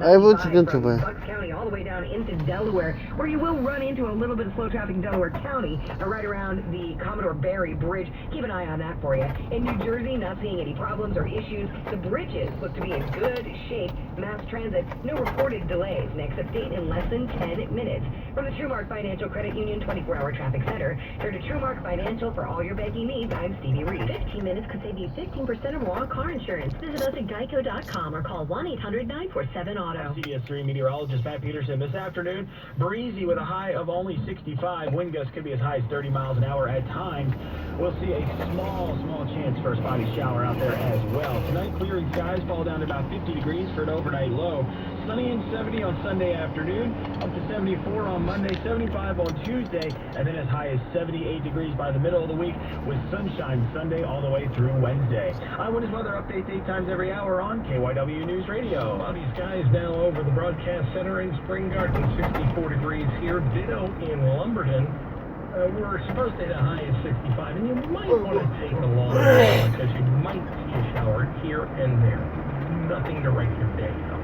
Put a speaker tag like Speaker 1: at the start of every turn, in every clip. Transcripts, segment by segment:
Speaker 1: I will chicken
Speaker 2: from
Speaker 1: to
Speaker 2: Bucks County all the way down into Delaware, where you will run into a little bit of slow traffic in Delaware County, right around the Commodore Barry Bridge. Keep an eye on that for you. In New Jersey, not seeing any problems or issues. The bridges look to be in good shape. Mass transit, no reported delays. Next update in less than 10 minutes. From the TrueMark Financial Credit Union 24-hour traffic center, here to TrueMark Financial for all your banking needs. I'm Stevie Reed. 15 minutes could save you 15% or more on car insurance. Visit us at geico.com or call 1-800-947-AUTO.
Speaker 3: CBS 3 meteorologist Matt Peterson. This afternoon, breezy with a high of only 65. Wind gusts could be as high as 30 miles an hour at times. We'll see a small chance for a spotty shower out there as well. Tonight, clearing skies, fall down to about 50 degrees for an overnight low. Sunny and 70 on Sunday afternoon, up to 74 on Monday, 75 on Tuesday, and then as high as 78 degrees by the middle of the week with sunshine Sunday all the way through Wednesday. Eyewitness weather updates 8 times every hour on KYW News Radio. Cloudy skies now over the broadcast center in Spring Garden, 64 degrees here. Ditto in Lumberton. We're supposed to hit a high of 65, and you might want to take a long walk because you might see a shower here and there. Nothing to write your day up.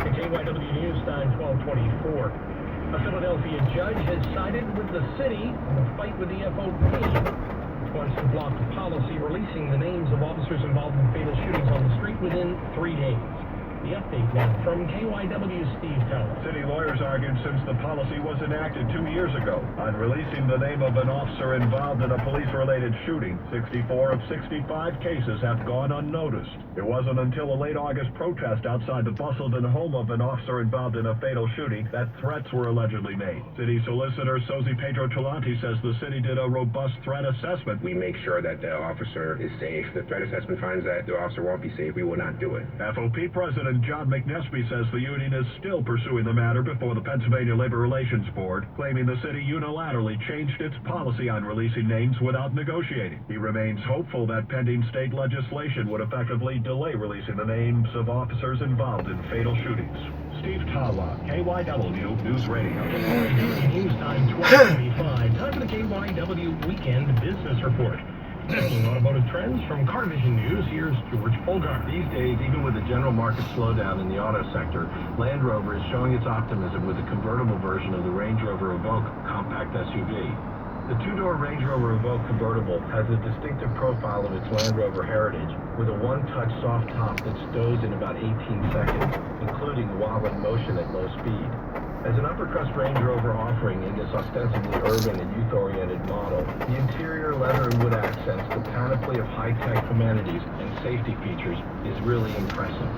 Speaker 3: At KYW News Time 1224, a Philadelphia judge has sided with the city in a fight with the FOP. Wants to block the policy releasing the names of officers involved in fatal shootings on the street within 3 days. The update now from KYW's Steve Teller.
Speaker 4: City lawyers argued since the policy was enacted 2 years ago on releasing the name of an officer involved in a police-related shooting, 64 of 65 cases have gone unnoticed. It wasn't until a late August protest outside the Bustleton home of an officer involved in a fatal shooting that threats were allegedly made. City Solicitor Sozi Pedro Tulante says the city did a robust threat assessment.
Speaker 5: We make sure that the officer is safe. The threat assessment finds that the officer won't be safe. We will not do it.
Speaker 4: FOP President John McNesby says the union is still pursuing the matter before the Pennsylvania Labor Relations Board, claiming the city unilaterally changed its policy on releasing names without negotiating. He remains hopeful that pending state legislation would effectively delay releasing the names of officers involved in fatal shootings. Steve Tawa, KYW News Radio.
Speaker 3: News Time 1225. Time for the KYW Weekend Business Report. Checking automotive trends from Car Vision News, here's George Polgar.
Speaker 6: These days, even with the general market slowdown in the auto sector, Land Rover is showing its optimism with a convertible version of the Range Rover Evoque compact SUV. The two-door Range Rover Evoque convertible has the distinctive profile of its Land Rover heritage, with a one-touch soft top that stows in about 18 seconds, including while in motion at low speed. As an upper-crust Range Rover offering in this ostensibly urban and youth-oriented model, the interior leather and wood accents, the panoply of high-tech amenities and safety features is really impressive.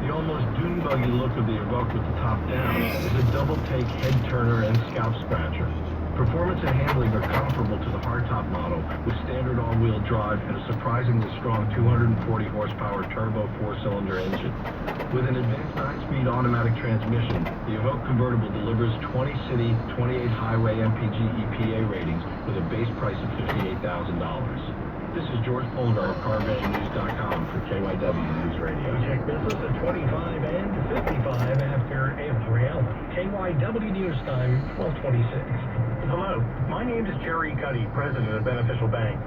Speaker 6: The almost dune buggy look of the Evoque with the top down is a double-take head-turner and scalp scratcher. Performance and handling are comparable to the hardtop model with standard all-wheel drive and a surprisingly strong 240 horsepower turbo 4-cylinder engine. With an advanced 9-speed automatic transmission, the Evoque convertible delivers 20 city, 28 highway MPG EPA ratings with a base price of $58,000. This is George Polgar of CarVanNews.com for KYW News Radio.
Speaker 3: Check business at 25 and 55 after every hour. KYW News Time 1226. Hello, my name is Jerry Cuddy, president of Beneficial Bank.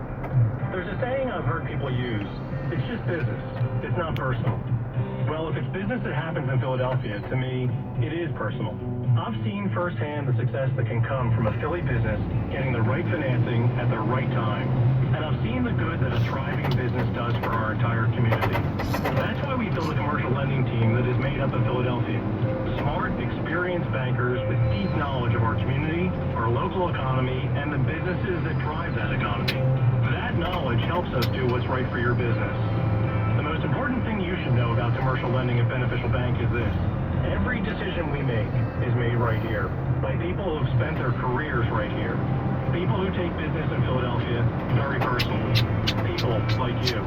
Speaker 3: There's a saying I've heard people use, it's just business, it's not personal. Well, if it's business that happens in Philadelphia, to me, it is personal. I've seen firsthand the success that can come from a Philly business getting the right financing at the right time. And I've seen the good that a thriving business does for our entire community. That's why we built a commercial lending team that is made up of Philadelphia. Smart, experienced bankers with deep knowledge of our community, our local economy, and the businesses that drive that economy. That knowledge helps us do what's right for your business. The most important thing you should know about commercial lending at Beneficial Bank is this. Every decision we make is made right here by people who have spent their careers right here. People who take business in Philadelphia very personally. People like you.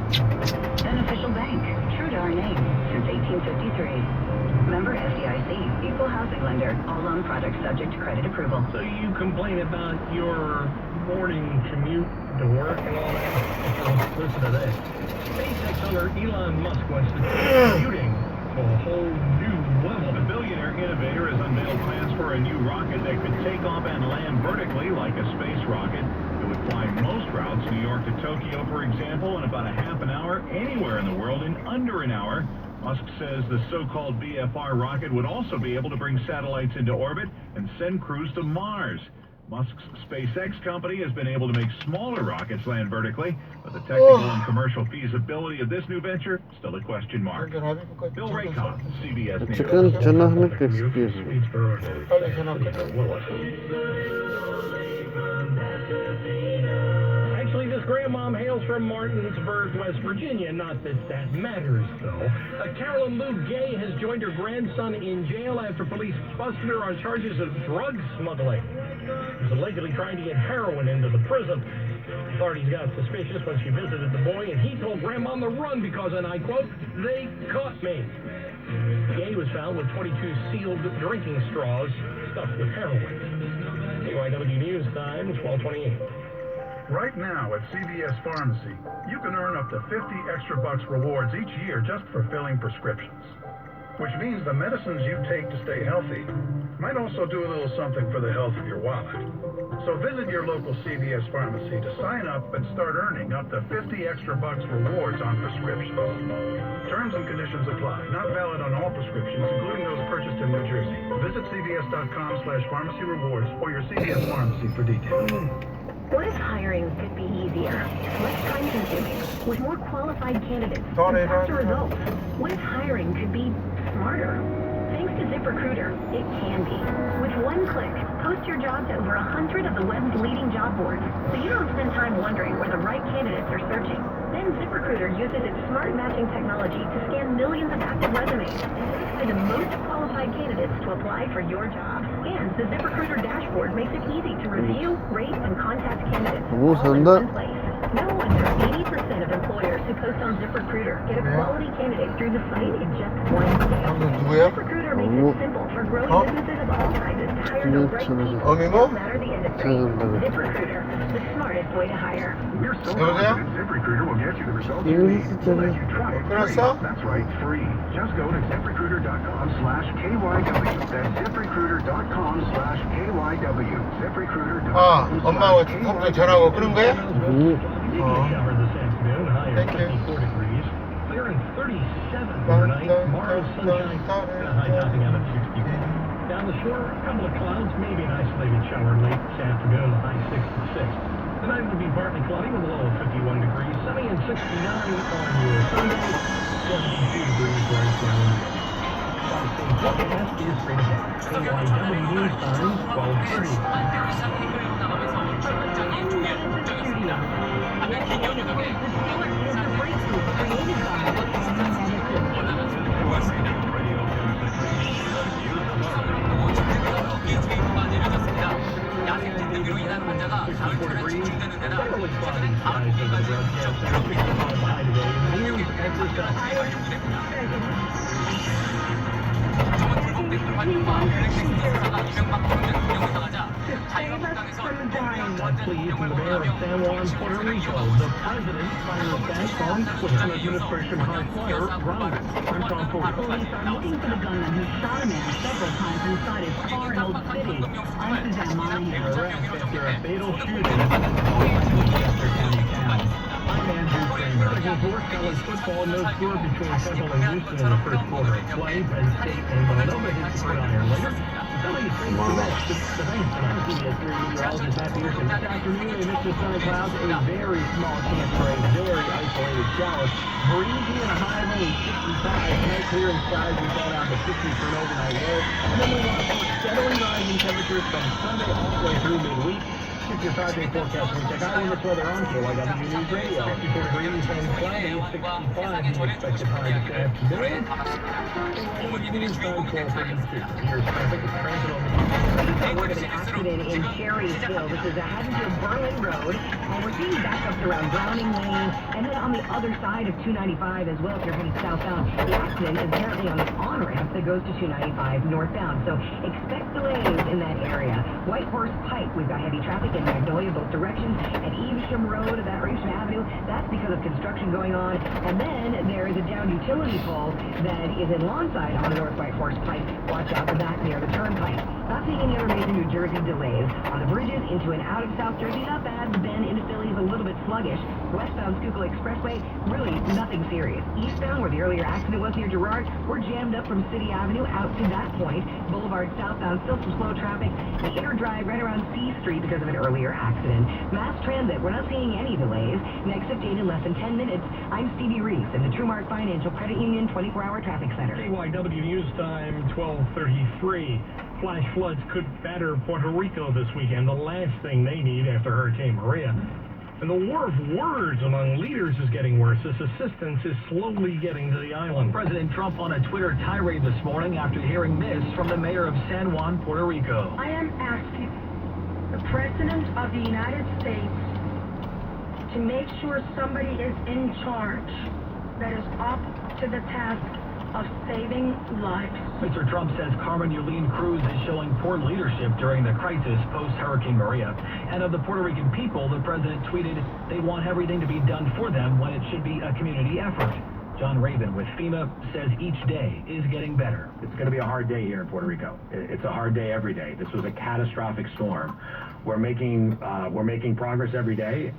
Speaker 2: Beneficial Bank, true to our name since 1853. Member FDIC, equal housing lender. All loan products subject to credit approval.
Speaker 3: So you complain about your morning commute to work and all that? Well, listen to this. SpaceX owner Elon Musk wants to take commuting to a whole new level. The billionaire innovator has unveiled plans for a new rocket that could take off and land vertically like a space rocket. It would fly most routes, New York to Tokyo, for example, in about a half an hour, anywhere in the world in under an hour.
Speaker 4: Musk says the so-called BFR rocket would also be able to bring satellites into orbit and send crews to Mars. Musk's SpaceX company has been able to make smaller rockets land vertically, but the technical and commercial feasibility of this new venture still a question mark. Bill Raycon, CBS News.
Speaker 1: 어쨌든 전화하는 게 experience.
Speaker 3: Actually, this grandmom hails from Martinsburg, West Virginia. Not that that matters, though. Carolyn Lou Gay has joined her grandson in jail after police busted her on charges of drug smuggling. She was allegedly trying to get heroin into the prison. Authorities got suspicious when she visited the boy, and he told grandmom to run because, and I quote, "They caught me." Gay was found with 22 sealed drinking straws stuffed with heroin. KYW News Time, 12:28.
Speaker 7: Right now at CVS Pharmacy, you can earn up to 50 extra bucks rewards each year just for filling prescriptions. Which means the medicines you take to stay healthy might also do a little something for the health of your wallet. So visit your local CVS Pharmacy to sign up and start earning up to 50 extra bucks rewards on prescriptions. Terms and conditions apply. Not valid on all prescriptions, including those purchased in New Jersey. Visit cvs.com/pharmacy rewards or your CVS Pharmacy for details.
Speaker 2: What if hiring could be easier, less time-consuming, with more qualified candidates, and faster results? What if hiring could be smarter? Thanks to ZipRecruiter, it can be. With one click, post your job to over 100 of the web's leading job boards, so you don't spend time wondering where the right candidates are searching. Then ZipRecruiter uses its smart matching technology to scan millions of active resumes and identify the most qualified candidates to apply for your job. And the ZipRecruiter dashboard makes it easy to review, rate, and contact candidates all in one place. No wonder 80% of employers who post on ZipRecruiter get a quality candidate through the site in just one day. ZipRecruiter makes it simple for growing businesses of all sizes to hire the right people, no matter the industry. ZipRecruiter, the smartest way to hire.
Speaker 4: We're so confident ZipRecruiter will get you the results you need. We'll let you try it free. That's right, free. Just go to ZipRecruiter.com/KYW. That's ZipRecruiter.com/KYW. ZipRecruiter.com/KYW.
Speaker 8: 엄마가 컴퓨터 전화하고 그런 거야?
Speaker 3: Thank you. 54 degrees. Clear and 37 overnight. Tomorrow, sunshine. High topping out at 61. Down the shore, a couple of clouds, maybe an isolated shower late this afternoon, high 66. Tonight will be partly cloudy with a low of 51 degrees. Sunny and 69 on your Sunday. 72 degrees right down. Forecast is 3 to 5. KYW News Time, 12:30.
Speaker 9: 야생 진드기로 인한 환자가 가을철에 집중되는 데다 실제는 다음 주기까지 계속 저번 불법대출 환율과 블랙리스트 수사가 200만 원대 운영을 당하자 자유한국당에서 불법이랑 전제 운영을 원하며
Speaker 3: Puerto Rico. The president signed a bank with an administration high flyer, Ronald. I'm Sean Ford.
Speaker 2: Police are looking for the gunman who shot a man several times inside his car in Old City. I'm Suzanne Monahan.
Speaker 3: Arrest after a fatal shooting in Westchester County town. I'm Andrew Kramer. There's more college football, no score between Temple and Houston in the first quarter of play. Penn State and Villanova hit the gridiron later. Somebody thinks the rest. The bank CBS 3 meteorologist Matt Peterson. This afternoon, a mix of sun and clouds, a very small chance for a very isolated shower. Breezy and a high of only 65. Tonight, clearing skies, we fall down to 60 for an overnight low. And then we watch steadily rising temperatures from Sunday all the way through midweek. Check your 5-day forecast when we check eyewitness weather on KYW News Radio. 64 degrees and cloudy, 65 the expected high this afternoon. News time 12:32. Here's traffic. Transit on
Speaker 2: An accident in Cherryville. This is a Haddonfield Berlin Road, and we're seeing backups around Browning Lane, and then on the other side of 295 as well if you're heading southbound. The accident is apparently on the on-ramp that goes to 295 northbound, so expect delays in that area. White Horse Pike, we've got heavy traffic in Magnolia both directions, and Evesham Road, that Evesham Avenue, that's because of construction going on. And then there is a downed utility pole that is in Lawnside on the North White Horse Pike. Watch out for that near the turnpike. Not seeing any other major New Jersey delays. On the bridges into and out of South Jersey, not bad. The Bend into Philly is a little bit sluggish. Westbound Schuylkill Expressway, really nothing serious. Eastbound, where the earlier accident was near Girard, we're jammed up from City Avenue out to that point. Boulevard southbound, still some slow traffic. The inner drive right around C Street because of an earlier accident. Mass transit, we're not seeing any delays. Next update in less than 10 minutes. I'm Stevie Reese in the Trumark Financial Credit Union 24-hour traffic center.
Speaker 10: KYW News Time, 12:33. Flash floods could batter Puerto Rico this weekend, the last thing they need after Hurricane Maria. And the war of words among leaders is getting worse as assistance is slowly getting to the island.
Speaker 3: President Trump on a Twitter tirade this morning after hearing this from the mayor of San Juan, Puerto Rico.
Speaker 9: I am asking the President of the United States to make sure somebody is in charge that is up to the task of saving lives.
Speaker 3: Mr. Trump says Carmen Yulín Cruz is showing poor leadership during the crisis post-Hurricane Maria. And of the Puerto Rican people, the president tweeted they want everything to be done for them when it should be a community effort. John Raven with FEMA says each day is getting better.
Speaker 6: It's going to be a hard day here in Puerto Rico. It's a hard day every day. This was a catastrophic storm. We're making progress every day.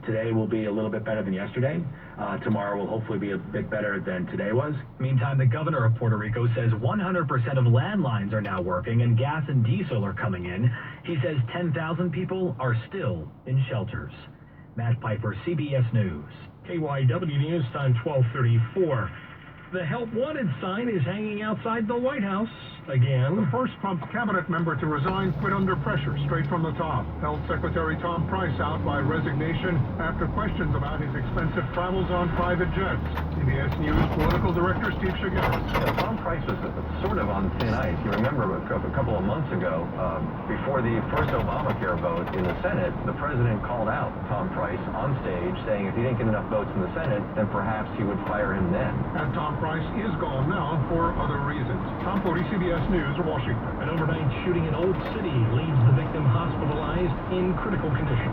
Speaker 6: Today will be a little bit better than yesterday. Tomorrow will hopefully be a bit better than today was.
Speaker 3: Meantime, the governor of Puerto Rico says 100% of landlines are now working and gas and diesel are coming in. He says 10,000 people are still in shelters. Matt Piper, CBS News.
Speaker 10: KYW News Time, 12:34. The Help Wanted sign is hanging outside the White House again.
Speaker 7: The first Trump cabinet member to resign quit under pressure, straight from the top. Health Secretary Tom Price out by resignation after questions about his expensive travels on private jets. CBS News political director Steve Shigeru.
Speaker 6: Tom Price was sort of on thin ice. You remember a couple of months ago, before the first Obamacare vote in the Senate, the president called out Tom Price on stage, saying if he didn't get enough votes in the Senate, then perhaps he would fire him then.
Speaker 7: And Tom Price is gone now for other reasons. Tom Pody, CBS News, Washington.
Speaker 10: An overnight shooting in Old City leaves the victim hospitalized in critical condition.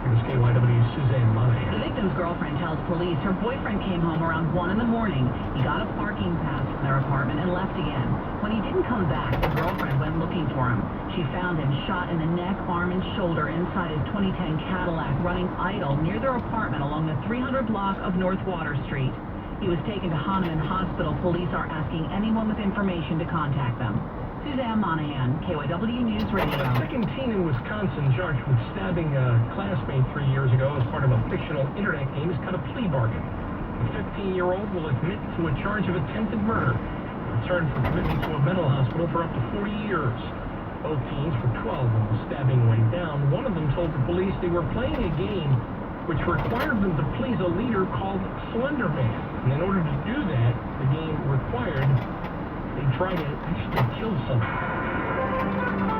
Speaker 10: Here's KYW's Suzanne Monahan.
Speaker 2: The victim's girlfriend tells police her boyfriend came home around 1 in the morning. He got a parking pass from their apartment and left again. When he didn't come back, the girlfriend went looking for him. She found him shot in the neck, arm, and shoulder inside his 2010 Cadillac, running idle near their apartment along the 300 block of North Water Street. He was taken to Hahnemann Hospital. Police are asking anyone with information to contact them. Suzanne Monahan, KYW News Radio.
Speaker 10: A second teen in Wisconsin charged with stabbing a classmate 3 years ago as part of a fictional internet game has cut a plea bargain. The 15-year-old will admit to a charge of attempted murder, returned for commitment to a mental hospital for up to 40 years. Both teens were 12 when the stabbing went down. One of them told the police they were playing a game which required them to please a leader called Slender Man. And in order to do that, the game required they try to actually kill someone.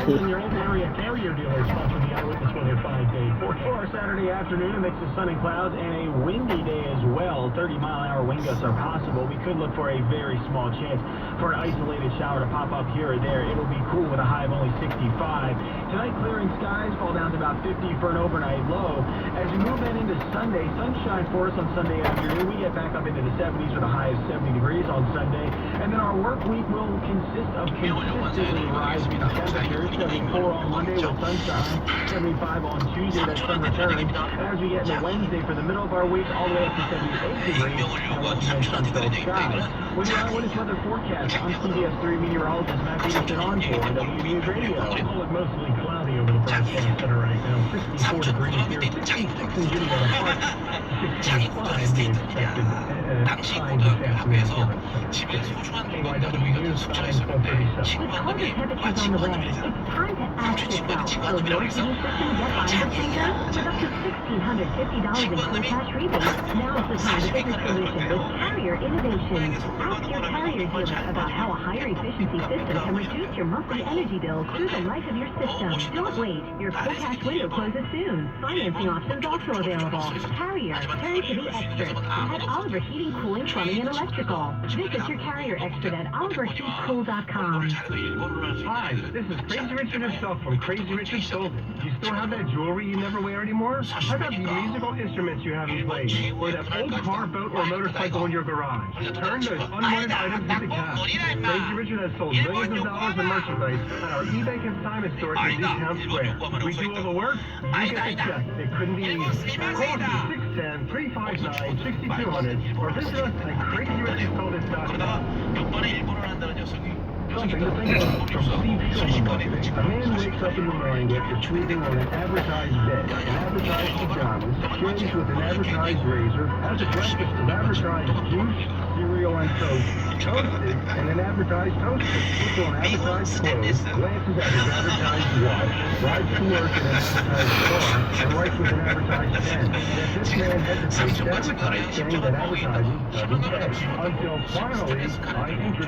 Speaker 10: Your old area carrier dealer sponsored the Eyewitness Weather 5-day forecast.
Speaker 3: For our Saturday afternoon, a mix of sun and clouds and a windy day as well. 30-mile-an-hour wind gusts are possible. We could look for a very small chance for an isolated shower to pop up here or there. It'll be cool with a high of only 65. Tonight, clearing skies fall down to about 50 for an overnight low. As we move then into Sunday, sunshine for us on Sunday afternoon. We get back up into the 70s with a high of 70 degrees on Sunday. And then our work week will consist of consistently rising temperatures. 74 on Monday with sunshine, 75 on Tuesday, that sun returns. And as we get into Wednesday for the middle of our week, all the way up to 78 degrees, and once again sun-filled skies. With your Eyewitness Weather forecast, I'm CBS 3 meteorologist Matt Peterson on for W News Radio.
Speaker 10: It'll look mostly cloudy over the broadcast center right now. 64 degrees here, 66 in Juneau Park, 65 the expected high this afternoon here at Center. KYW News Time, 12:37.
Speaker 2: With colder temperatures on the way, it's time to ask yourself, will your heating system get higher syndrome? With up to $1,650 in full cash rebates, now's the time to get a solution with Carrier Innovations. Ask your Carrier dealer about how a higher efficiency system can reduce your monthly energy bills through the life of your system. Don't wait. Your full cash window closes soon. Financing options also available. Carrier,
Speaker 11: Carrier to be expert. At Oliver Heating, Cooling, Plumbing, and Electrical. Visit your carrier expert at oliverheatcool.com.
Speaker 12: Hi, this is Crazy Richard himself from Crazy Richard Sold It. Do you still have that jewelry you never wear anymore? How about the musical instruments you haven't played? Or that old car, boat, or motorcycle in your garage? Turn those unwanted items into cash. Crazy Richard has sold millions of dollars in merchandise at our eBay consignment store in Newtown Square. We do all the work, you get the check. It couldn't be easier. Call us at 610-359-6200 or visit us at crazyrichardsoldit.com. Something to think of from Steve Silver. A man wakes up in the morning after sleeping on an advertised bed, in advertised pajamas, shaves with an advertised razor, has a breakfast of advertised juice, cereal, and toast, toasted in an advertised toaster, puts on advertised clothes, glances at his advertised watch, rides to work in an advertised car, and writes with an advertised pen. Yet this man hesitates to advertise, saying that advertising doesn't pay. Until finally, I introduce